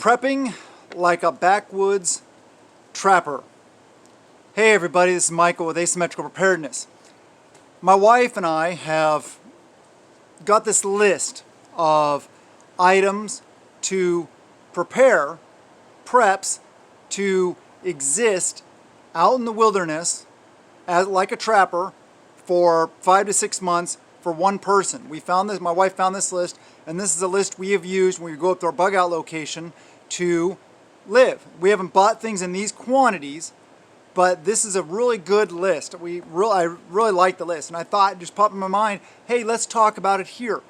Prepping like a backwoods trapper. Hey everybody, this is Michael with Asymmetrical Preparedness. My wife and I have got this list of items to prepare, preps to exist out in the wilderness as like a trapper for 5 to 6 months for one person. We found this, my wife found this list, and this is a list we have used when we go up to our bug out location to live. We haven't bought things in these quantities, but this is a really good list. I really like the list, and I thought, it just popped in my mind, hey, let's talk about it here.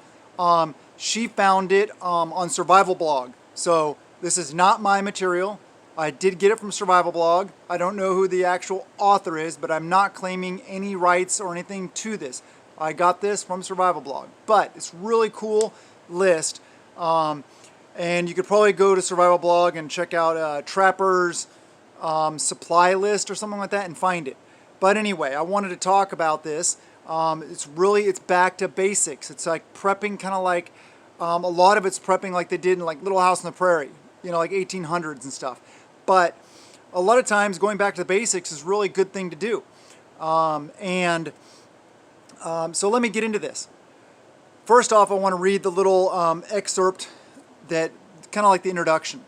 She found it on Survival Blog, so this is not my material. I did get it from Survival Blog. I don't know who the actual author is, but I'm not claiming any rights or anything to this. I got this from Survival Blog, but it's a really cool list. And you could probably go to Survival Blog and check out Trapper's supply list or something like that and find it. But anyway, I wanted to talk about this. It's back to basics. It's like prepping, kind of like a lot of it's prepping like they did in like Little House on the Prairie, you know, like 1800s and stuff. But a lot of times going back to the basics is a really good thing to do. So let me get into this. First off, I want to read the little excerpt that kind of like the introduction.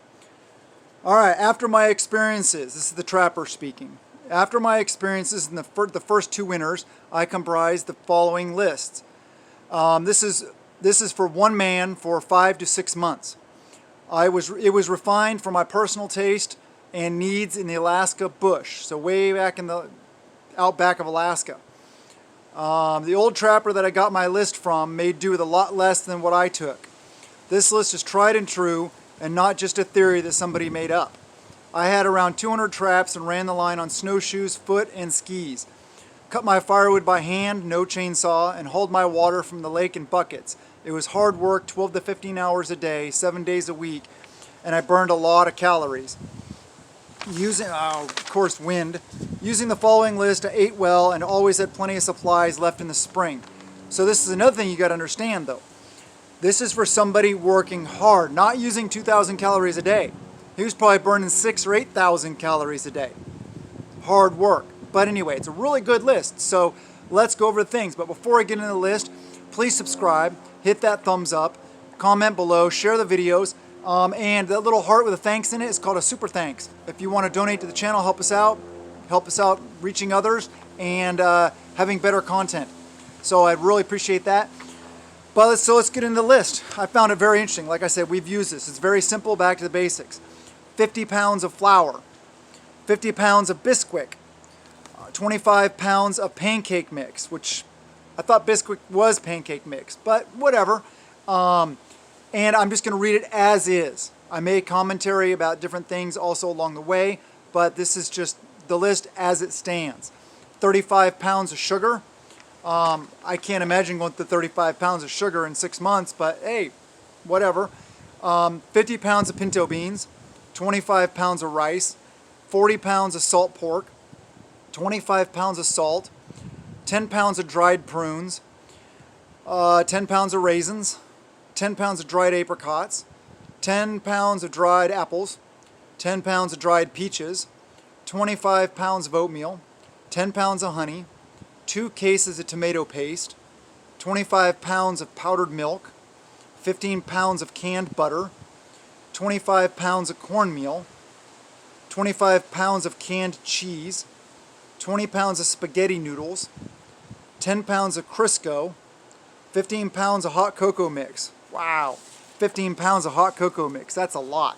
All right, after my experiences, this is the trapper speaking. After my experiences in the first 2 winters, I comprised the following lists. This is for one man for 5 to 6 months. It was refined for my personal taste and needs in the Alaska bush, so way back in the outback of Alaska. The old trapper that I got my list from made do with a lot less than what I took. This list is tried and true and not just a theory that somebody made up. I had around 200 traps and ran the line on snowshoes, foot, and skis. Cut my firewood by hand, no chainsaw, and hauled my water from the lake in buckets. It was hard work, 12 to 15 hours a day, 7 days a week, and I burned a lot of calories. Using, of course, wind. Using the following list, I ate well and always had plenty of supplies left in the spring. So this is another thing you got to understand, though. This is for somebody working hard, not using 2,000 calories a day. He was probably burning 6,000 or 8,000 calories a day. Hard work. But anyway, it's a really good list. So let's go over the things. But before I get into the list, please subscribe, hit that thumbs up, comment below, share the videos. And that little heart with a thanks in it is called a super thanks. If you want to donate to the channel, help us out reaching others and having better content. So I really appreciate that. But let's get into the list. I found it very interesting. Like I said, we've used this. It's very simple, back to the basics. 50 pounds of flour, 50 pounds of Bisquick, 25 pounds of pancake mix, which I thought Bisquick was pancake mix, but whatever. And I'm just going to read it as is. I made commentary about different things also along the way, but this is just the list as it stands. 35 pounds of sugar. I can't imagine going through 35 pounds of sugar in 6 months, but hey, whatever. 50 pounds of pinto beans, 25 pounds of rice, 40 pounds of salt pork, 25 pounds of salt, 10 pounds of dried prunes, 10 pounds of raisins, 10 pounds of dried apricots, 10 pounds of dried apples, 10 pounds of dried peaches, 25 pounds of oatmeal, 10 pounds of honey, 2 cases of tomato paste, 25 pounds of powdered milk, 15 pounds of canned butter, 25 pounds of cornmeal, 25 pounds of canned cheese, 20 pounds of spaghetti noodles, 10 pounds of Crisco, 15 pounds of hot cocoa mix. Wow, 15 pounds of hot cocoa mix, that's a lot.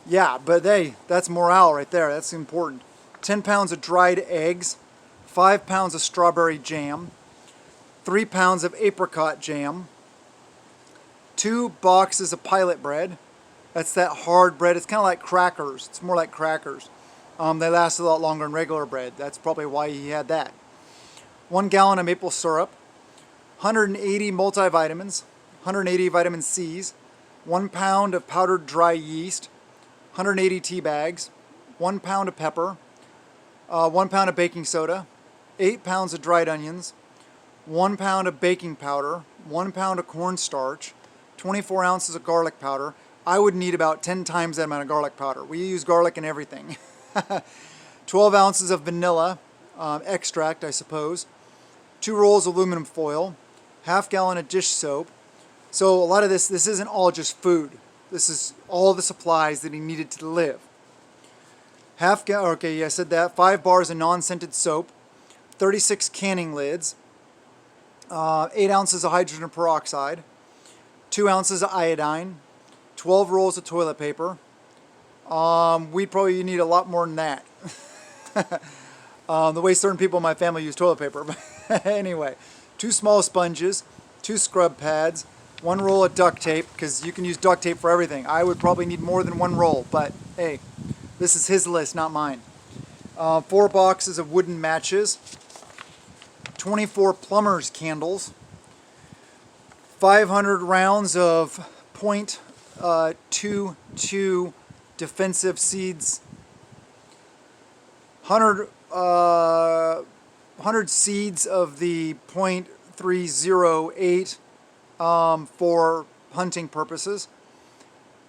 Yeah, but hey, that's morale right there, that's important. 10 pounds of dried eggs, 5 pounds of strawberry jam, 3 pounds of apricot jam, 2 boxes of pilot bread. That's that hard bread. It's kind of like crackers. It's more like crackers. They last a lot longer than regular bread. That's probably why he had that. 1 gallon of maple syrup, 180 multivitamins, 180 vitamin C's, 1 pound of powdered dry yeast, 180 tea bags, 1 pound of pepper, 1 pound of baking soda, 8 pounds of dried onions, 1 pound of baking powder, 1 pound of cornstarch, 24 ounces of garlic powder. I would need about 10 times that amount of garlic powder. We use garlic in everything. 12 ounces of vanilla extract, I suppose. 2 rolls of aluminum foil. Half gallon of dish soap. So a lot of this isn't all just food. This is all the supplies that he needed to live. Okay, yeah, I said that. 5 bars of non-scented soap. 36 canning lids. 8 ounces of hydrogen peroxide. 2 ounces of iodine. 12 rolls of toilet paper. We'd probably need a lot more than that. The way certain people in my family use toilet paper. Anyway, 2 small sponges, 2 scrub pads, 1 roll of duct tape, because you can use duct tape for everything. I would probably need more than 1 roll, but hey, this is his list, not mine. 4 boxes of wooden matches, 24 plumber's candles, 500 rounds of .22 defensive seeds, 100 seeds of the .308 for hunting purposes,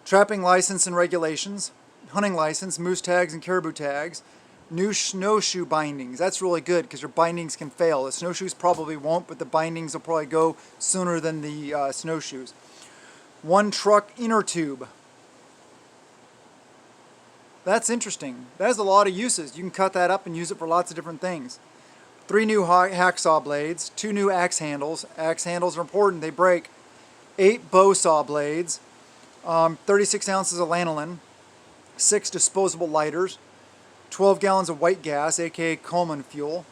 trapping license and regulations, hunting license, moose tags and caribou tags, new snowshoe bindings. That's really good because your bindings can fail. The snowshoes probably won't, but the bindings will probably go sooner than the snowshoes. 1 truck inner tube. That's interesting. That has a lot of uses. You can cut that up and use it for lots of different things. 3 new hacksaw blades, 2 new axe handles. Axe handles are important, they break. 8 bow saw blades, 36 ounces of lanolin, 6 disposable lighters, 12 gallons of white gas, aka Coleman fuel,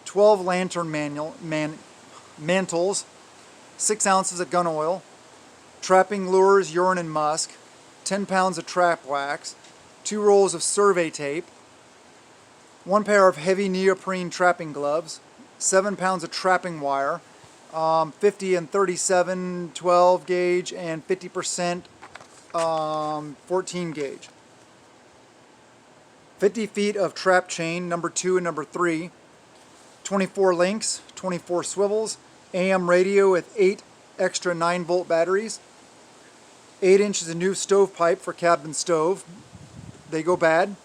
12 lantern mantles, 6 ounces of gun oil, trapping lures, urine and musk, 10 pounds of trap wax, 2 rolls of survey tape, 1 pair of heavy neoprene trapping gloves, 7 pounds of trapping wire, 50 and 37 12 gauge and 50% 14 gauge. 50 feet of trap chain, number 2 and number 3, 24 links, 24 swivels, AM radio with 8 extra 9-volt batteries, 8 inches of new stovepipe for cabin stove. They go bad.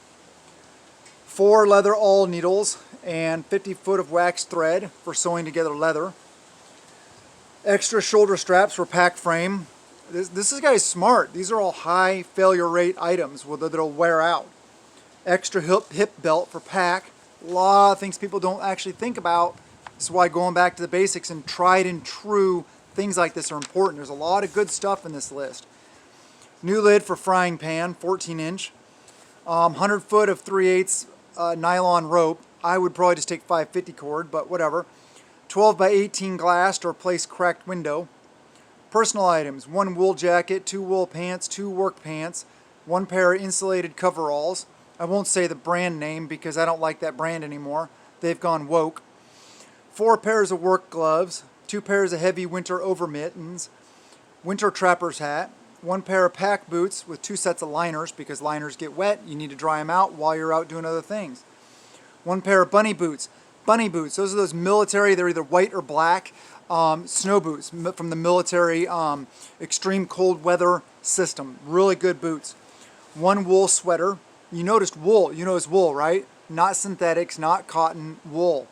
4 leather awl needles and 50 foot of wax thread for sewing together leather. Extra shoulder straps for pack frame. This guy's smart. These are all high failure rate items that'll wear out. Extra hip belt for pack. A lot of things people don't actually think about. This is why going back to the basics and tried and true things like this are important. There's a lot of good stuff in this list. New lid for frying pan, 14 inch. 100 foot of 3/8 nylon rope. I would probably just take 550 cord, but whatever. 12 by 18 glass to replace cracked window. Personal items, 1 wool jacket, 2 wool pants, 2 work pants, 1 pair of insulated coveralls. I won't say the brand name because I don't like that brand anymore. They've gone woke. 4 pairs of work gloves, 2 pairs of heavy winter over mittens, winter trapper's hat, 1 pair of pack boots with 2 sets of liners because liners get wet. You need to dry them out while you're out doing other things. 1 pair of bunny boots. Bunny boots, those are those military, they're either white or black, snow boots from the military extreme cold weather system. Really good boots. 1 wool sweater. You noticed wool. You noticed wool, right? Not synthetics, not cotton, wool.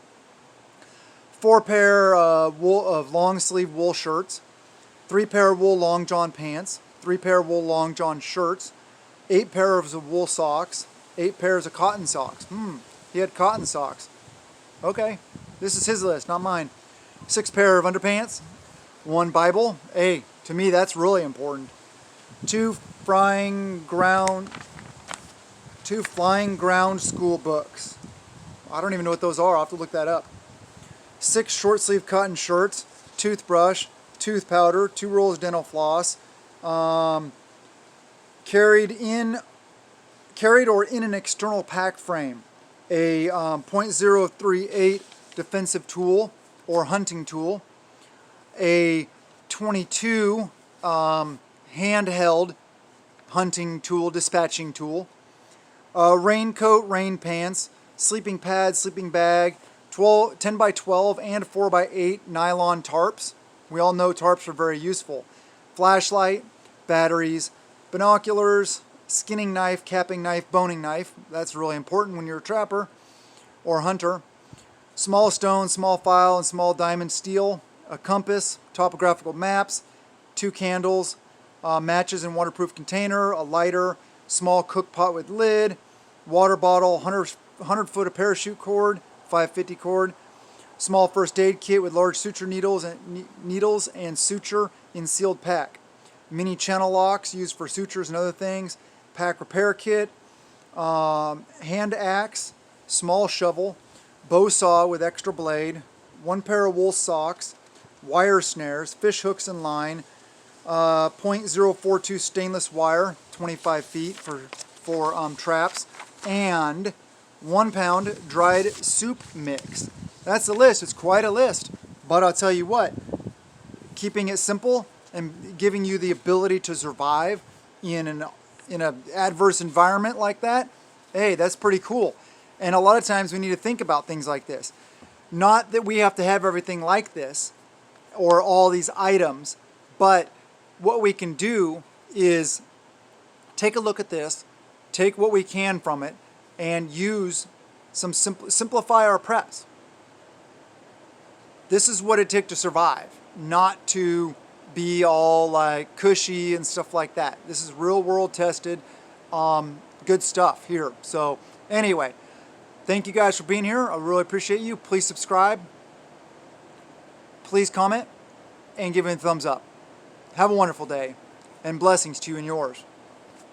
4 pair of long sleeve wool shirts. 3 pair of wool long john pants. 3 pair of wool long john shirts. 8 pairs of wool socks. 8 pairs of cotton socks. He had cotton socks. Okay, this is his list, not mine. 6 pair of underpants. 1 Bible. Hey, to me that's really important. 2 flying ground school books. I don't even know what those are. I'll have to look that up. 6 short sleeve cotton shirts, toothbrush, tooth powder, 2 rolls of dental floss, carried or in an external pack frame, a .038 defensive tool or hunting tool, a .22 handheld hunting tool, dispatching tool, raincoat, rain pants, sleeping pad, sleeping bag, 10 by 12 and 4 by 8 nylon tarps. We all know tarps are very useful. Flashlight, batteries, binoculars, skinning knife, capping knife, boning knife. That's really important when you're a trapper or hunter. Small stone, small file, and small diamond steel. A compass, topographical maps, 2 candles, matches in waterproof container, a lighter, small cook pot with lid, water bottle, 100 foot of parachute cord, 550 cord, small first aid kit with large suture needles and suture in sealed pack, mini channel locks used for sutures and other things, pack repair kit, hand axe, small shovel, bow saw with extra blade, 1 pair of wool socks, wire snares, fish hooks and line, .042 stainless wire, 25 feet for traps, and 1 pound dried soup mix. That's the list. It's quite a list. But I'll tell you what, keeping it simple and giving you the ability to survive in an adverse environment like that, hey, that's pretty cool. And a lot of times we need to think about things like this. Not that we have to have everything like this or all these items, but what we can do is take a look at this, take what we can from it, and use some simplify our preps. This is what it took to survive, not to be all like cushy and stuff like that. This is real world tested, good stuff here. So anyway, thank you guys for being here. I really appreciate you. Please subscribe. Please comment and give it a thumbs up. Have a wonderful day and blessings to you and yours.